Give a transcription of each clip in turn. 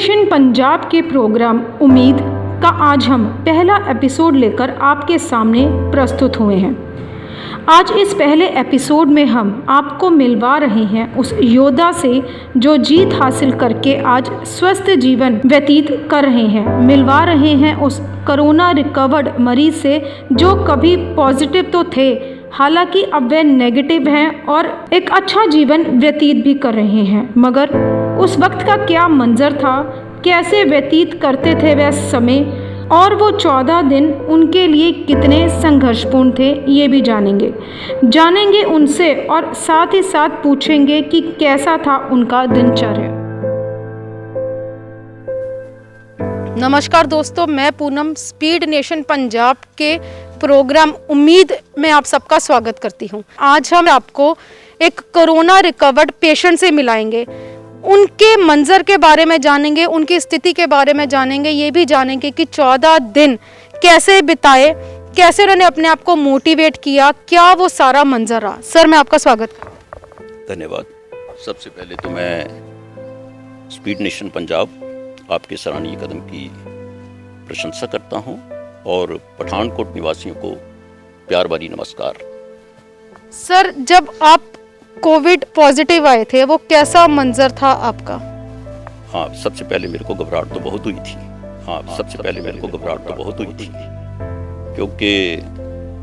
Nation Punjab के programme उम्मीद का आज हम पहला एपिसोड लेकर आपके सामने प्रस्तुत हुए हैं। आज इस पहले एपिसोड में हम आपको मिलवा रहे हैं उस योद्धा से जो जीत हासिल करके आज स्वस्थ जीवन व्यतीत कर रहे हैं। मिलवा रहे हैं उस कोरोना रिकवर्ड मरीज से जो कभी पॉजिटिव तो थे, हालांकि अब वे नेगेटिव हैं और एक अच्छा जीवन व्यतीत भी कर रहे हैं। मगर उस वक्त का क्या मंजर था, कैसे व्यतीत करते थे वह समय, और वो 14 दिन उनके लिए कितने संघर्षपूर्ण थे, ये भी जानेंगे उनसे और साथ ही साथ पूछेंगे कि कैसा था उनका दिनचर्या। नमस्कार दोस्तों, मैं पूनम स्पीड नेशन पंजाब के प्रोग्राम उम्मीद में आप सबका स्वागत करती हूँ। आज हम आपको एक कोरोना रिकवर्ड पेशेंट से मिलाएंगे, उनके मंजर के बारे में जानेंगे, उनकी स्थिति के बारे में जानेंगे, ये भी जानेंगे कि 14 दिन कैसे बिताए, कैसे उन्होंने अपने आप को मोटिवेट किया, क्या वो सारा मंजर रहा। सर, मैं आपका स्वागत करता। धन्यवाद। सबसे पहले तो मैं स्पीड नेशन पंजाब आपके सराहनीय कदम की प्रशंसा करता हूं और पठानकोट निवासियों को प्यार भरी नमस्कार। सर, जब आप कोविड पॉजिटिव आए थे, वो कैसा मंजर था आपका? हाँ, सबसे पहले मेरे को घबराहट तो बहुत हुई थी। क्योंकि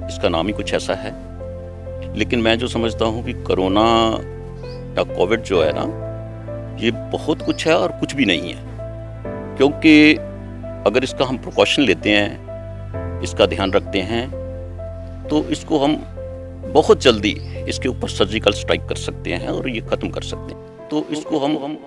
इसका नाम ही कुछ ऐसा है। लेकिन मैं जो समझता हूँ कि कोरोना या कोविड जो है ना, ये बहुत कुछ है और कुछ भी नहीं है। क्योंकि अगर इसका हम प्रिकॉशन लेते हैं, इसका ध्यान रखते हैं, तो इसको हम बहुत जल्दी इसके ऊपर सर्जिकल स्ट्राइक कर सकते हैं और ये खत्म कर सकते हैं। तो इसको हम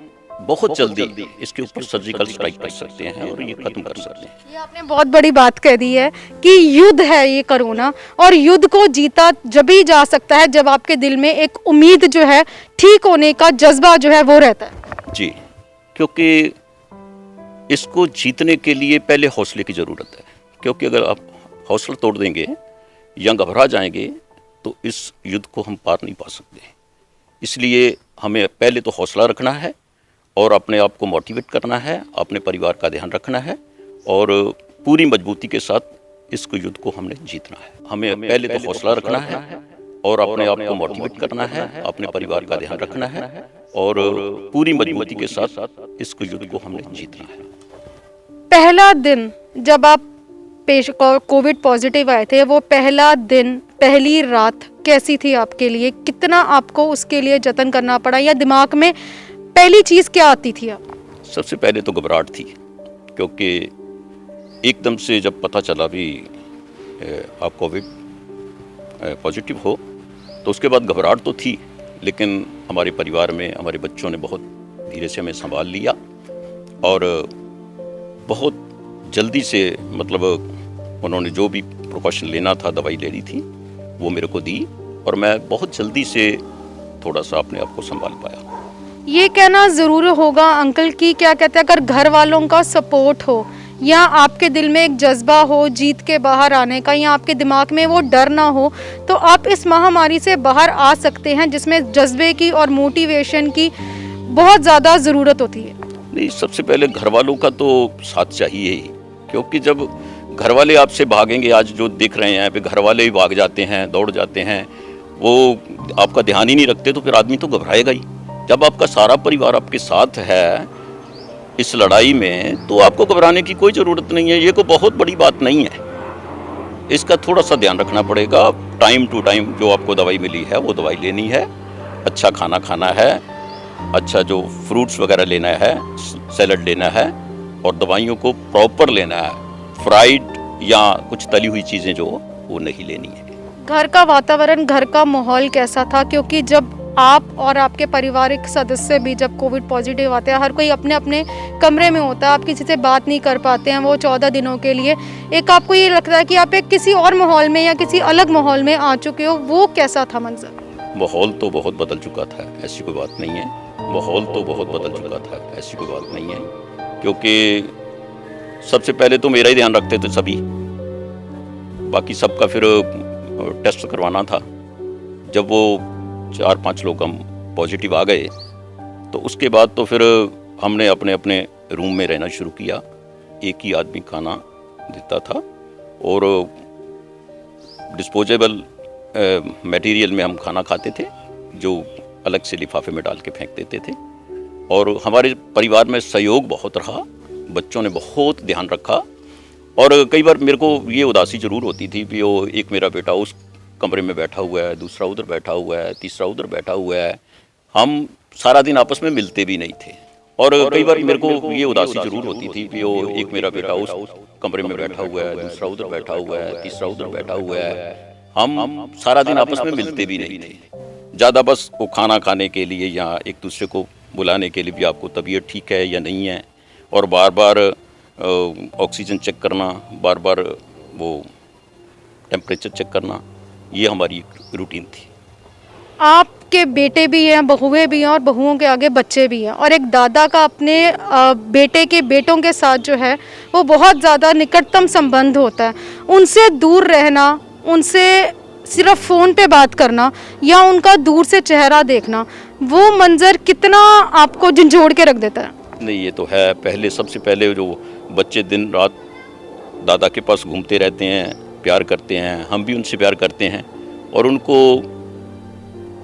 बहुत जल्दी इसके ऊपर सर्जिकल स्ट्राइक कर सकते हैं और ये खत्म कर सकते हैं। ये आपने बहुत बड़ी बात कह दी है कि युद्ध है ये कोरोना, और युद्ध को जीता जब ही जा सकता है जब आपके दिल में एक उम्मीद जो है, ठीक होने का जज्बा जो है वो रहता है। जी, क्योंकि इसको जीतने के लिए पहले हौसले की ज़रूरत है। क्योंकि अगर आप हौसला तोड़ देंगे या घबरा जाएंगे तो इस युद्ध को हम पार नहीं पा सकते। इसलिए हमें पहले तो हौसला रखना है और अपने आप को मोटिवेट करना है, अपने परिवार का ध्यान रखना है और पूरी मजबूती के साथ इस युद्ध को हमने जीतना है। हमें पहले तो हौसला रखना है और अपने आप को मोटिवेट करना है, अपने परिवार का ध्यान रखना है और पूरी मजबूती के साथ इस युद्ध को हमने जीतना है। पहला दिन जब आप कोविड पॉजिटिव आए थे, वो पहला दिन, पहली रात कैसी थी आपके लिए? कितना आपको उसके लिए जतन करना पड़ा, या दिमाग में पहली चीज़ क्या आती थी आप? सबसे पहले तो घबराहट थी, क्योंकि एकदम से जब पता चला भी आप कोविड पॉजिटिव हो, तो उसके बाद घबराहट तो थी। लेकिन हमारे परिवार में हमारे बच्चों ने बहुत धीरे से हमें संभाल लिया और बहुत जल्दी से, मतलब उन्होंने जो भी प्रिकॉशन लेना था, दवाई लेनी थी, वो मेरे को दी और मैं बहुत जल्दी से थोड़ा सा अपने आप को संभाल पाया। ये कहना ज़रूर होगा अंकल की, क्या कहते हैं, अगर घर वालों का सपोर्ट हो या आपके दिल में एक जज्बा हो जीत के बाहर आने का, या आपके दिमाग में वो डर ना हो, तो आप इस महामारी से बाहर आ सकते हैं, जिसमें जज्बे की और मोटिवेशन की बहुत ज़्यादा ज़रूरत होती है। नहीं, सबसे पहले घर वालों का तो साथ चाहिए ही, क्योंकि जब घर वाले आपसे भागेंगे, आज जो देख रहे हैं, घर वाले ही भाग जाते हैं, दौड़ जाते हैं, वो आपका ध्यान ही नहीं रखते, तो फिर आदमी तो घबराएगा ही। जब आपका सारा परिवार आपके साथ है इस लड़ाई में, तो आपको घबराने की कोई ज़रूरत नहीं है। ये कोई बहुत बड़ी बात नहीं है। इसका थोड़ा सा ध्यान रखना पड़ेगा। टाइम टू टाइम जो आपको दवाई मिली है वो दवाई लेनी है, अच्छा खाना खाना है, अच्छा जो फ्रूट्स वगैरह लेना है, सैलड लेना है और दवाइयों को प्रॉपर लेना है। फ्राइड या कुछ तली हुई चीज़ें जो वो नहीं लेनी है। घर का वातावरण, घर का माहौल कैसा था? क्योंकि जब आप और आपके पारिवारिक सदस्य भी जब कोविड पॉजिटिव आते हैं, हर कोई अपने अपने कमरे में होता है, आप किसी से बात नहीं कर पाते हैं वो 14 दिनों के लिए। एक आपको ये लगता है कि आप एक किसी और माहौल में या किसी अलग माहौल में आ चुके हो, वो कैसा था मंजर? माहौल तो बहुत बदल चुका था, ऐसी कोई बात नहीं है। माहौल तो बहुत बदल चुका था, ऐसी कोई बात नहीं है। क्योंकि सबसे पहले तो मेरा ही ध्यान रखते थे सभी, बाकी सबका फिर टेस्ट करवाना था। जब वो 4-5 लोग हम पॉजिटिव आ गए, तो उसके बाद तो फिर हमने अपने अपने रूम में रहना शुरू किया। एक ही आदमी खाना देता था और डिस्पोजेबल मटेरियल में हम खाना खाते थे, जो अलग से लिफाफे में डाल के फेंक देते थे। और हमारे परिवार में सहयोग बहुत रहा, बच्चों ने बहुत ध्यान रखा। और कई बार मेरे को ये उदासी ज़रूर होती थी कि वो एक मेरा बेटा उस कमरे में बैठा हुआ है, दूसरा उधर बैठा हुआ है, तीसरा उधर बैठा हुआ है। हम सारा दिन आपस में मिलते भी नहीं थे। और कई बार मेरे को ये उदासी ज़रूर होती थी कि वो एक मेरा बेटा उस कमरे में बैठा हुआ है, दूसरा उधर बैठा हुआ है, तीसरा उधर बैठा हुआ है। हम सारा दिन आपस में मिलते भी नहीं थे। ज़्यादा बस वो खाना खाने के लिए या एक दूसरे को बुलाने के लिए भी आपको तबीयत ठीक है या नहीं है, और बार बार ऑक्सीजन चेक करना, बार बार वो टेम्परेचर चेक करना, ये हमारी रूटीन थी। आपके बेटे भी हैं, बहुएं भी हैं और बहुओं के आगे बच्चे भी हैं, और एक दादा का अपने बेटे के बेटों के साथ जो है वो बहुत ज़्यादा निकटतम संबंध होता है। उनसे दूर रहना, उनसे सिर्फ फ़ोन पे बात करना या उनका दूर से चेहरा देखना, वो मंज़र कितना आपको झंझोड़ के रख देता है? नहीं, ये तो है। पहले सबसे पहले जो बच्चे दिन रात दादा के पास घूमते रहते हैं, प्यार करते हैं, हम भी उनसे प्यार करते हैं। और उनको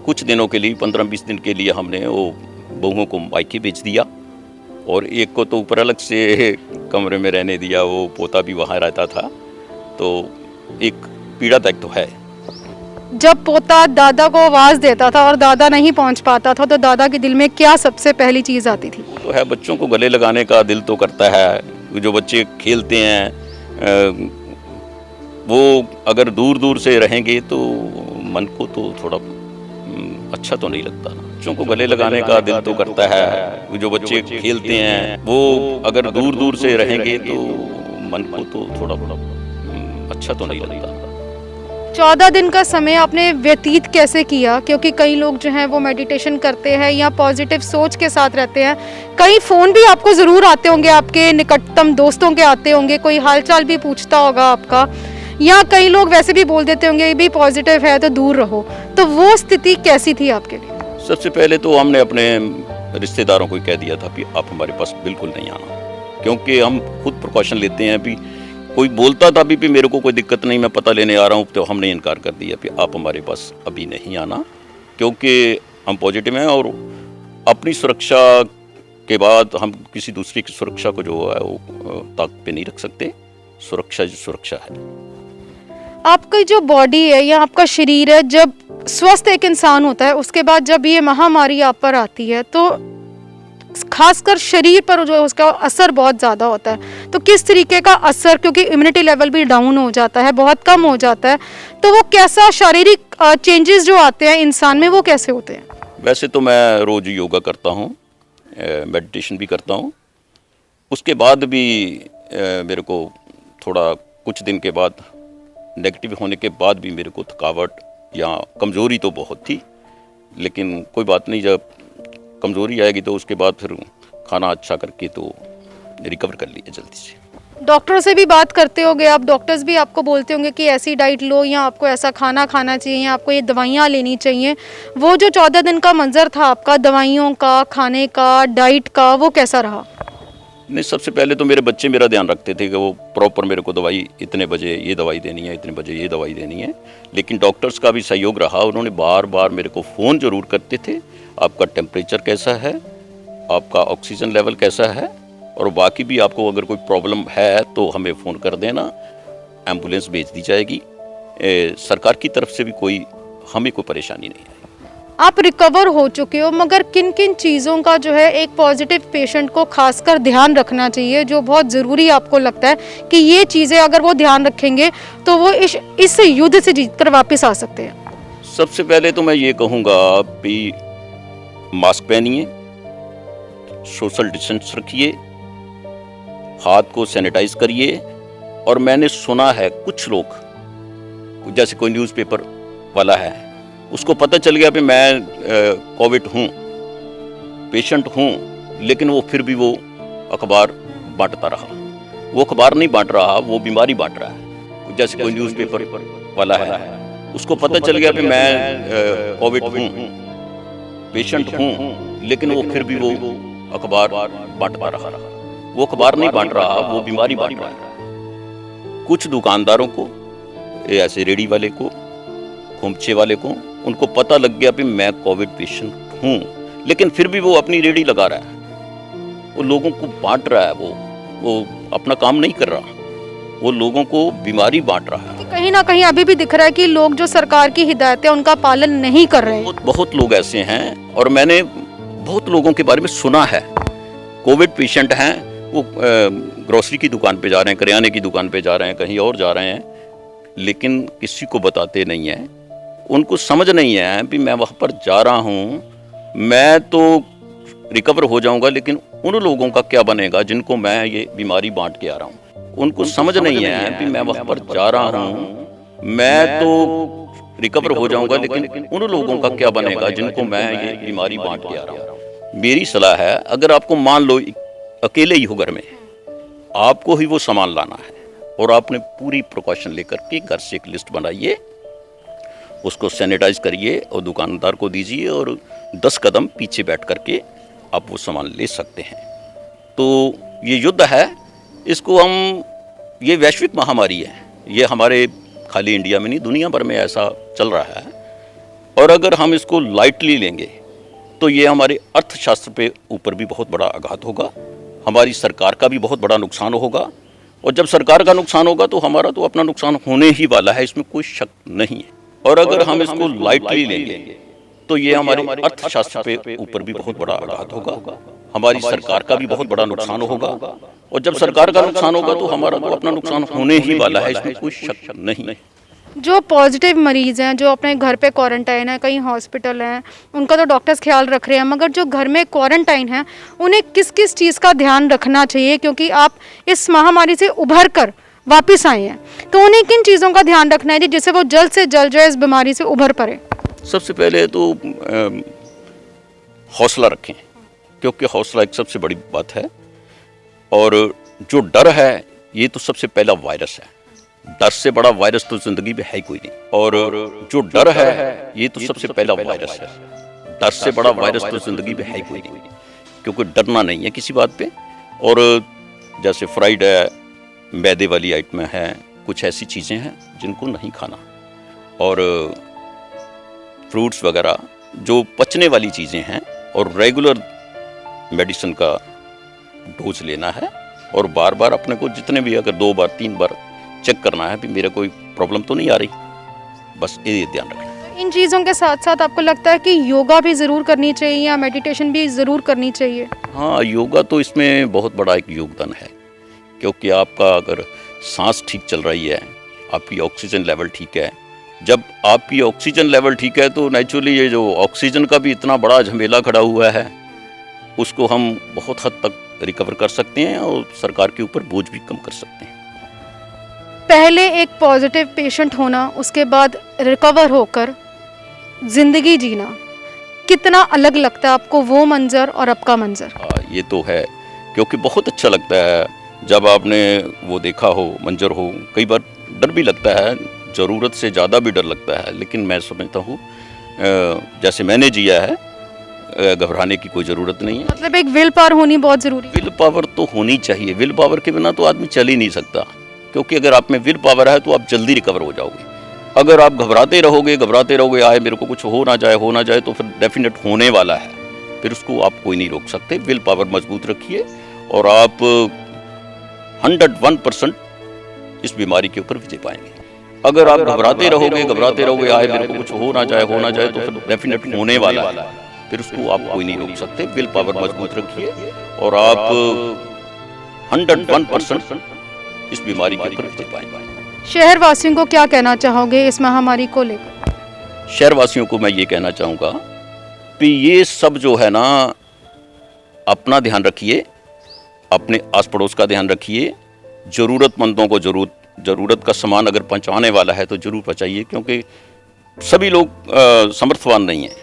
कुछ दिनों के लिए, 15-20 दिन के लिए हमने वो बहुओं को मायके भेज दिया, और एक को तो ऊपर अलग से कमरे में रहने दिया। वो पोता भी वहाँ रहता था, तो एक पीड़ादायक तो है। जब पोता दादा को आवाज़ देता था और दादा नहीं पहुंच पाता था, तो दादा के दिल में क्या सबसे पहली चीज़ आती थी? तो है, बच्चों को गले लगाने का दिल तो करता है। जो बच्चे खेलते हैं वो अगर दूर दूर से रहेंगे तो मन को तो थोड़ा अच्छा तो नहीं लगता। बच्चों को गले लगाने का दिल तो करता है। जो बच्चे खेलते हैं वो अगर दूर दूर से रहेंगे तो मन को तो थोड़ा अच्छा तो नहीं लगता। 14 दिन का समय आपने व्यतीत कैसे किया? क्योंकि कई लोग जो हैं वो मेडिटेशन करते हैं या पॉजिटिव सोच के साथ रहते हैं। कई फ़ोन भी आपको ज़रूर आते होंगे, आपके निकटतम दोस्तों के आते होंगे, कोई हालचाल भी पूछता होगा आपका, या कई लोग वैसे भी बोल देते होंगे भी पॉजिटिव है तो दूर रहो। तो वो स्थिति कैसी थी आपके लिए? सबसे पहले तो हमने अपने रिश्तेदारों को कह दिया था कि आप हमारे पास बिल्कुल नहीं आना, क्योंकि हम खुद प्रिकॉशन लेते हैं। भी कोई बोलता था भी मेरे को कोई दिक्कत नहीं, मैं पता लेने आ रहा हूँ, तो हमने इनकार कर दिया कि आप हमारे पास अभी नहीं आना, क्योंकि हम पॉजिटिव हैं। और अपनी सुरक्षा के बाद हम किसी दूसरी की सुरक्षा को जो है वो ताक पे नहीं रख सकते। सुरक्षा जो सुरक्षा है। आपकी जो बॉडी है या आपका शरीर है, जब स्वस्थ एक इंसान होता है, उसके बाद जब ये महामारी आप पर आती है तो खासकर शरीर पर जो है उसका असर बहुत ज़्यादा होता है। तो किस तरीके का असर, क्योंकि इम्यूनिटी लेवल भी डाउन हो जाता है, बहुत कम हो जाता है, तो वो कैसा शारीरिक चेंजेस जो आते हैं इंसान में, वो कैसे होते हैं? वैसे तो मैं रोज़ योगा करता हूँ, मेडिटेशन भी करता हूँ। उसके बाद भी मेरे को थोड़ा कुछ दिन के बाद, नेगेटिव होने के बाद भी मेरे को थकावट या कमज़ोरी तो बहुत थी, लेकिन कोई बात नहीं, जब कमज़ोरी आएगी तो उसके बाद फिर खाना अच्छा करके तो रिकवर कर लिया जल्दी से। डॉक्टरों से भी बात करते होंगे आप? डॉक्टर्स भी आपको बोलते होंगे कि ऐसी डाइट लो, या आपको ऐसा खाना खाना चाहिए, या आपको ये दवाइयाँ लेनी चाहिए। वो जो 14 दिन का मंजर था आपका, दवाइयों का, खाने का, डाइट का, वो कैसा रहा? नहीं, सबसे पहले तो मेरे बच्चे मेरा ध्यान रखते थे कि वो प्रॉपर मेरे को दवाई, इतने बजे ये दवाई देनी है, इतने बजे ये दवाई देनी है। लेकिन डॉक्टर्स का भी सहयोग रहा। उन्होंने बार बार मेरे को फ़ोन ज़रूर करते थे, आपका टेम्परेचर कैसा है, आपका ऑक्सीजन लेवल कैसा है, और बाकी भी आपको अगर कोई प्रॉब्लम है तो हमें फ़ोन कर देना, एम्बुलेंस भेज दी जाएगी। सरकार की तरफ से भी हमें कोई परेशानी नहीं है। आप रिकवर हो चुके हो, मगर किन किन चीज़ों का जो है एक पॉजिटिव पेशेंट को खासकर ध्यान रखना चाहिए, जो बहुत ज़रूरी आपको लगता है कि ये चीज़ें अगर वो ध्यान रखेंगे तो वो इस युद्ध से जीत कर वापस आ सकते हैं? सबसे पहले तो मैं ये कहूँगा कि मास्क पहनिए, सोशल डिस्टेंस रखिए, हाथ को सैनिटाइज करिए। और मैंने सुना है कुछ लोग, जैसे कोई न्यूज़पेपर वाला है, उसको पता चल गया कि मैं कोविड हूँ, पेशेंट हूँ, लेकिन वो फिर भी वो अखबार बांटता रहा। वो अखबार नहीं बांट रहा, वो बीमारी बांट रहा है। जैसे कोई न्यूज़पेपर वाला है, उसको पता चल गया कि मैं कोविड हूँ, पेशेंट हूँ, लेकिन वो फिर भी वो अखबार बांटता रहा। वो अखबार नहीं बांट रहा, वो बीमारी बांट रहा है। कुछ दुकानदारों को, ऐसे रेडी वाले को, खोमचे वाले को, उनको पता लग गया कि मैं कोविड पेशेंट हूँ, लेकिन फिर भी वो अपनी रेडी लगा रहा है, वो लोगों को बांट रहा है, वो अपना काम नहीं कर रहा, वो लोगों को बीमारी बांट रहा है। कहीं ना कहीं अभी भी दिख रहा है कि लोग जो सरकार की हिदायतें उनका पालन नहीं कर रहे हैं। बहुत लोग ऐसे हैं, और मैंने बहुत लोगों के बारे में सुना है, कोविड पेशेंट हैं, वो ग्रोसरी की दुकान पे जा रहे हैं, करियाने की दुकान पे जा रहे हैं, कहीं और जा रहे हैं, लेकिन किसी को बताते नहीं हैं। उनको समझ नहीं है कि मैं वहाँ पर जा रहा हूँ, मैं तो रिकवर हो जाऊँगा, लेकिन उन लोगों का क्या बनेगा जिनको मैं ये बीमारी बांट के आ रहा हूँ। उनको समझ नहीं है कि मैं वहाँ पर जा रहा हूँ, मैं तो रिकवर हो जाऊँगा, लेकिन उन लोगों का क्या बनेगा जिनको मैं ये बीमारी बांट के आ रहा हूँ। मेरी सलाह है, अगर आपको मान लो अकेले ही हो घर में, आपको ही वो सामान लाना है, और आपने पूरी प्रिकॉशन लेकर के घर से एक लिस्ट बनाइए, उसको सैनिटाइज करिए और दुकानदार को दीजिए, और 10 कदम पीछे बैठ करके आप वो सामान ले सकते हैं। तो ये युद्ध है, इसको हम, ये वैश्विक महामारी है, ये हमारे खाली इंडिया में नहीं, दुनिया भर में ऐसा चल रहा है, और अगर हम इसको लाइटली लेंगे तो ये हमारे अर्थशास्त्र पे ऊपर भी बहुत बड़ा आघात होगा, हमारी सरकार का भी बहुत बड़ा नुकसान होगा, और जब सरकार का नुकसान होगा तो हमारा तो अपना नुकसान होने ही वाला है, इसमें कोई शक नहीं है। और अगर हम इसको लाइटली लेंगे तो ये हमारे अर्थशास्त्र पे ऊपर भी बहुत बड़ा आघात होगा, हमारी सरकार का भी बहुत बड़ा नुकसान होगा, और जब सरकार का नुकसान होगा तो हमारा तो अपना नुकसान होने ही वाला है, इसमें कोई शक नहीं है। जो पॉजिटिव मरीज हैं, जो अपने घर पे क्वारंटाइन है, कहीं हॉस्पिटल हैं, उनका तो डॉक्टर्स ख्याल रख रहे हैं, मगर जो घर में क्वारंटाइन हैं उन्हें किस किस चीज़ का ध्यान रखना चाहिए, क्योंकि आप इस महामारी से उभर कर वापस आए हैं, तो उन्हें किन चीज़ों का ध्यान रखना है जिससे वो जल्द से जल्द जो है इस बीमारी से उभर पड़े? सबसे पहले तो हौसला रखें, क्योंकि हौसला एक सबसे बड़ी बात है, और जो डर है ये तो सबसे पहला वायरस है, डर से बड़ा वायरस तो जिंदगी में है ही कोई नहीं, और जो डर है ये तो सबसे पहला वायरस है, डर से बड़ा वायरस तो जिंदगी में है ही कोई नहीं, क्योंकि डरना नहीं है किसी बात पे। और जैसे फ्राइड है, मैदे वाली आइटमें हैं, कुछ ऐसी चीज़ें हैं जिनको नहीं खाना, और फ्रूट्स वगैरह जो पचने वाली चीज़ें हैं, और रेगुलर मेडिसिन का डोज लेना है, और बार बार अपने को जितने भी, अगर 2 बार 3 बार चेक करना है कि मेरा कोई प्रॉब्लम तो नहीं आ रही, बस ये ध्यान रखना। इन चीज़ों के साथ साथ आपको लगता है कि योगा भी ज़रूर करनी चाहिए या मेडिटेशन भी ज़रूर करनी चाहिए? हाँ, योगा तो इसमें बहुत बड़ा एक योगदान है, क्योंकि आपका अगर सांस ठीक चल रही है, आपकी ऑक्सीजन लेवल ठीक है, जब आपकी ऑक्सीजन लेवल ठीक है तो नेचुरली ये जो ऑक्सीजन का भी इतना बड़ा झमेला खड़ा हुआ है, उसको हम बहुत हद तक रिकवर कर सकते हैं, और सरकार के ऊपर बोझ भी कम कर सकते हैं। पहले एक पॉजिटिव पेशेंट होना, उसके बाद रिकवर होकर ज़िंदगी जीना, कितना अलग लगता है आपको वो मंजर और अब का मंजर? ये तो है, क्योंकि बहुत अच्छा लगता है जब आपने वो देखा हो, मंजर हो। कई बार डर भी लगता है, ज़रूरत से ज़्यादा भी डर लगता है, लेकिन मैं समझता हूँ जैसे मैंने जिया है, घबराने की कोई ज़रूरत नहीं है। मतलब एक विल पावर होनी बहुत ज़रूरी है। विल पावर तो होनी चाहिए, विल पावर के बिना तो आदमी चल ही नहीं सकता, क्योंकि अगर आप में विल पावर है तो आप जल्दी रिकवर हो जाओगे। अगर आप घबराते रहोगे, आए मेरे को कुछ हो ना जाए, तो फिर डेफिनेट होने वाला है, फिर उसको आप कोई नहीं रोक सकते। विल पावर मजबूत रखिए, और आप 101% इस बीमारी के ऊपर विजय पाएंगे। अगर आप घबराते रहोगे, आए मेरे को कुछ हो ना जाए, तो फिर डेफिनेट होने वाला है, फिर उसको आप कोई नहीं रोक सकते। विल पावर मजबूत रखिए, और आप 101% इस बीमारी के ऊपर विजय पाएंगे। शहर वासियों को क्या कहना चाहोगे इस महामारी को लेकर? शहर वासियों को मैं ये कहना चाहूँगा कि ये सब जो है ना, अपना ध्यान रखिए, अपने आस पड़ोस का ध्यान रखिए, ज़रूरतमंदों को ज़रूरत का सामान अगर पहुँचाने वाला है तो ज़रूर पहुँचाइए, क्योंकि सभी लोग समर्थवान नहीं हैं।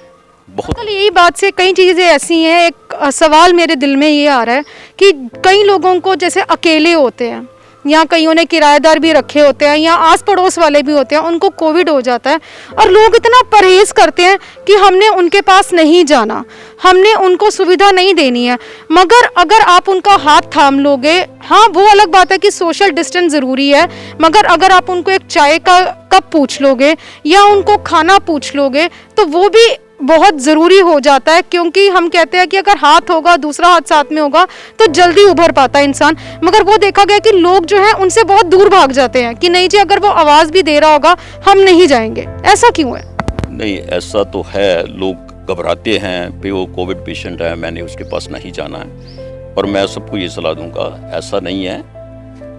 बहुत यही बात से कई चीज़ें ऐसी हैं, एक सवाल मेरे दिल में ये आ रहा है कि कई लोगों को जैसे अकेले होते हैं या कईयों ने किराएदार भी रखे होते हैं या आस पड़ोस वाले भी होते हैं, उनको कोविड हो जाता है और लोग इतना परहेज करते हैं कि हमने उनके पास नहीं जाना, हमने उनको सुविधा नहीं देनी है। मगर अगर आप उनका हाथ थाम लोगे, हाँ वो अलग बात है कि सोशल डिस्टेंस ज़रूरी है, मगर अगर आप उनको एक चाय का कप पूछ लोगे या उनको खाना पूछ लोगे तो वो भी बहुत ज़रूरी हो जाता है, क्योंकि हम कहते हैं कि अगर हाथ होगा, दूसरा हाथ साथ में होगा तो जल्दी उभर पाता है इंसान। मगर वो देखा गया कि लोग जो हैं उनसे बहुत दूर भाग जाते हैं कि नहीं जी, अगर वो आवाज़ भी दे रहा होगा हम नहीं जाएंगे। ऐसा क्यों है? नहीं, ऐसा तो है, लोग घबराते हैं कि वो कोविड पेशेंट है, मैंने उसके पास नहीं जाना है। और मैं सबको ये सलाह दूंगा, ऐसा नहीं है।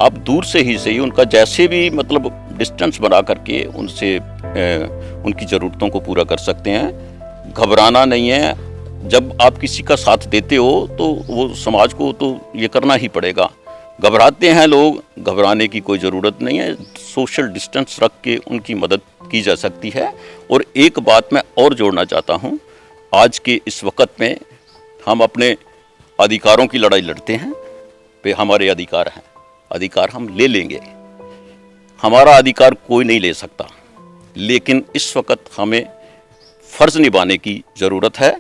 आप दूर से ही सही उनका जैसे भी मतलब डिस्टेंस बना करके उनसे उनकी ज़रूरतों को पूरा कर सकते हैं। घबराना नहीं है। जब आप किसी का साथ देते हो तो वो समाज को तो ये करना ही पड़ेगा। घबराते हैं लोग, घबराने की कोई ज़रूरत नहीं है। सोशल डिस्टेंस रख के उनकी मदद की जा सकती है। और एक बात मैं और जोड़ना चाहता हूँ, आज के इस वक्त में हम अपने अधिकारों की लड़ाई लड़ते हैं पे हमारे अधिकार हैं, अधिकार हम ले लेंगे। हमारा अधिकार कोई नहीं ले सकता, लेकिन इस वक्त हमें फ़र्ज़ निभाने की ज़रूरत है।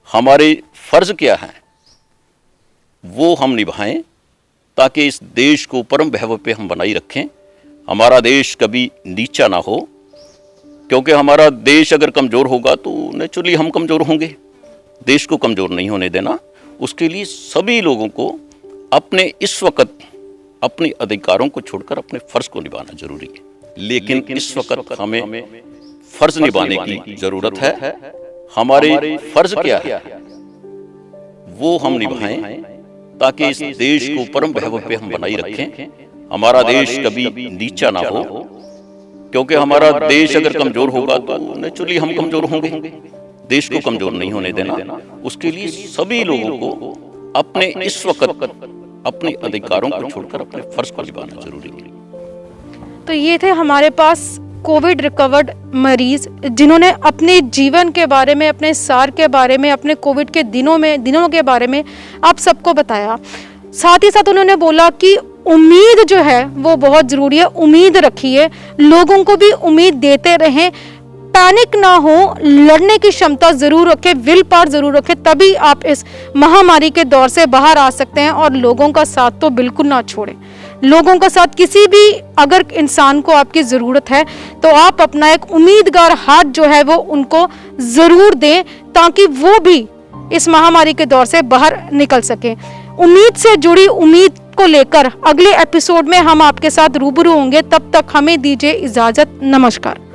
हमारे फ़र्ज़ क्या हैं वो हम निभाएं, ताकि इस देश को परम वैभव पे हम बनाए रखें। हमारा देश कभी नीचा ना हो, क्योंकि हमारा देश अगर कमज़ोर होगा तो नेचुरली हम कमज़ोर होंगे। देश को कमज़ोर नहीं होने देना, उसके लिए सभी लोगों को अपने इस वक्त अपने अधिकारों को छोड़कर अपने फ़र्ज़ को निभाना ज़रूरी है। लेकिन इस वक्त हमें फ़र्ज़ निभाने की ज़रूरत है। हमारे फ़र्ज़ क्या है वो हम निभाएं, ताकि इस देश को परम वैभव पे हम बनाए रखें। हमारा देश कभी नीचा ना हो, क्योंकि हमारा देश अगर कमज़ोर होगा तो नेचुरली हम कमज़ोर होंगे। देश को कमज़ोर नहीं होने देना, उसके लिए सभी लोगों को अपने इस वक्त अपने अधिकारों को छोड़कर अपने फ़र्ज़ को निभाना ज़रूरी है। तो ये थे हमारे पास कोविड रिकवर्ड मरीज, जिन्होंने अपने जीवन के बारे में, अपने सार के बारे में, अपने कोविड के दिनों के बारे में आप सबको बताया। साथ ही साथ उन्होंने बोला कि उम्मीद जो है वो बहुत ज़रूरी है। उम्मीद रखिए, लोगों को भी उम्मीद देते रहें, पैनिक ना हो, लड़ने की क्षमता ज़रूर रखें, विल पावर ज़रूर रखें, तभी आप इस महामारी के दौर से बाहर आ सकते हैं। और लोगों का साथ तो बिल्कुल ना छोड़ें। लोगों का साथ, किसी भी अगर इंसान को आपकी ज़रूरत है तो आप अपना एक उम्मीदगार हाथ जो है वो उनको ज़रूर दें, ताकि वो भी इस महामारी के दौर से बाहर निकल सकें। उम्मीद से जुड़ी उम्मीद को लेकर अगले एपिसोड में हम आपके साथ रूबरू होंगे। तब तक हमें दीजिए इजाज़त। नमस्कार।